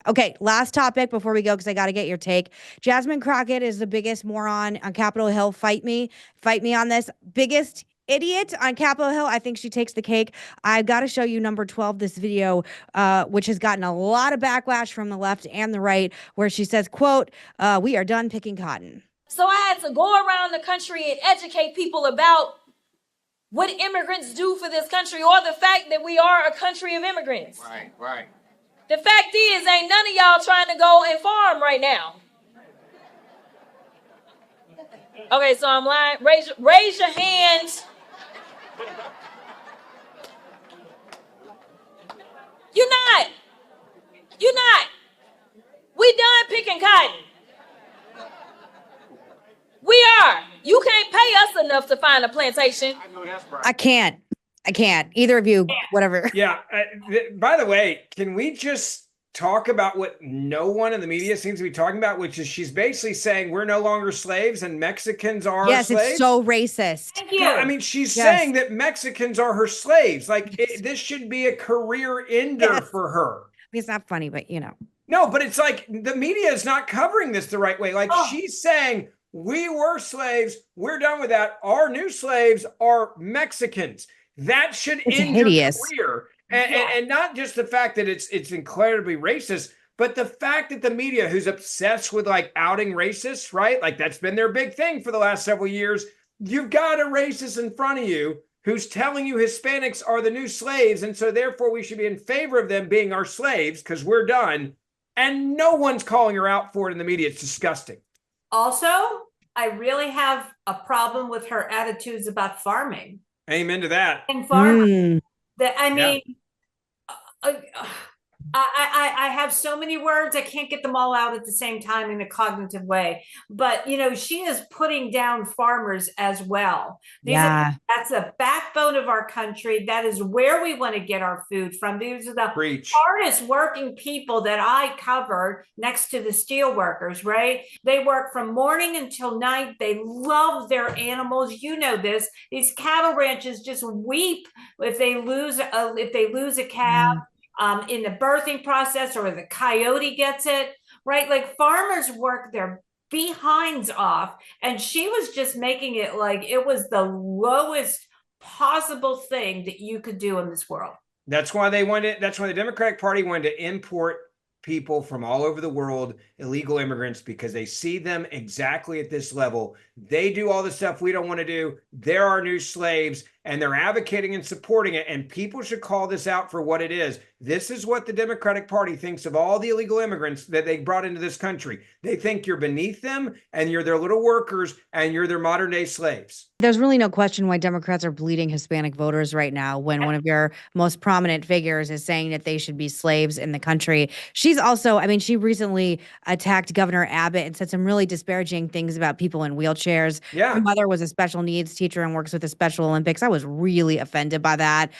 Okay, last topic before we go, because I got to get your take. Jasmine Crockett is the biggest moron on Capitol Hill. Fight me. Fight me on this. Biggest idiot on Capitol Hill. I think she takes the cake. I've got to show you number 12, this video, which has gotten a lot of backlash from the left and the right, where she says, quote, we are done picking cotton. So I had to go around the country and educate people about what immigrants do for this country, or the fact that we are a country of immigrants. Right, right. The fact is, ain't none of y'all trying to go and farm right now. Okay, so I'm lying. Raise your hands. You're not. You're not. We done picking cotton. We are. You can't pay us enough to find a plantation. I know that's right. I can't. Either of you, whatever. Yeah. By the way, can we just talk about what no one in the media seems to be talking about, which is she's basically saying we're no longer slaves and Mexicans are slaves? It's so racist. Thank you. No, I mean, she's saying that Mexicans are her slaves. Like, this should be a career ender for her. It's not funny, but No, but it's like the media is not covering this the right way. Like, she's saying we were slaves. We're done with that. Our new slaves are Mexicans. That should end your career. And not just the fact that it's incredibly racist, but the fact that the media, who's obsessed with like outing racists, right? Like, that's been their big thing for the last several years. You've got a racist in front of you who's telling you Hispanics are the new slaves, and so therefore we should be in favor of them being our slaves because we're done. And no one's calling her out for it in the media. It's disgusting. Also, I really have a problem with her attitudes about farming. Amen to that. And farming. I mean, I have so many words, I can't get them all out at the same time in a cognitive way. But, she is putting down farmers as well. That's the backbone of our country. That is where we want to get our food from. These are the hardest working people that I covered next to the steel workers, right? They work from morning until night. They love their animals. You know this. These cattle ranches just weep if they lose a calf. In the birthing process, or the coyote gets it, right? Like, farmers work their behinds off, and she was just making it like it was the lowest possible thing that you could do in this world. That's why that's why the Democratic Party wanted to import people from all over the world, illegal immigrants, because they see them exactly at this level. They do all the stuff we don't want to do. They're our new slaves, and they're advocating and supporting it. And people should call this out for what it is. This is what the Democratic Party thinks of all the illegal immigrants that they brought into this country. They think you're beneath them, and you're their little workers, and you're their modern day slaves. There's really no question why Democrats are bleeding Hispanic voters right now, when one of your most prominent figures is saying that they should be slaves in the country. She's also, she recently attacked Governor Abbott and said some really disparaging things about people in wheelchairs. Yeah. Her mother was a special needs teacher and works with the Special Olympics. I was really offended by that.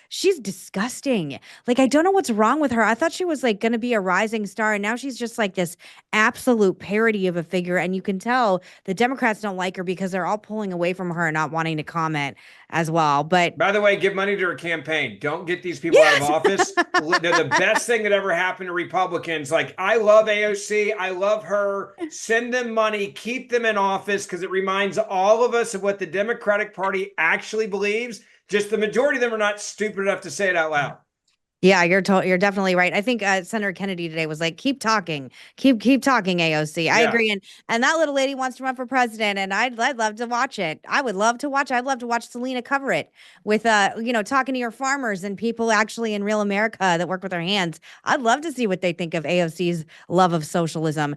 She's disgusting. Like, I don't know what's wrong with her. I thought she was like going to be a rising star, and now she's just like this absolute parody of a figure. And you can tell the Democrats don't like her because they're all pulling away from her and not wanting to comment as well. But by the way, give money to her campaign. Don't get these people out of office. They're the best thing that ever happened to Republicans. Like, I love AOC. I love her. Send them money. Keep them in office, because it reminds all of us of what the Democratic Party actually believes. Just the majority of them are not stupid enough to say it out loud. Yeah, you're definitely right. I think Senator Kennedy today was like, keep talking, keep talking, AOC. I agree. And that little lady wants to run for president, and I'd love to watch it. I'd love to watch Selena cover it with, talking to your farmers and people actually in real America that work with their hands. I'd love to see what they think of AOC's love of socialism.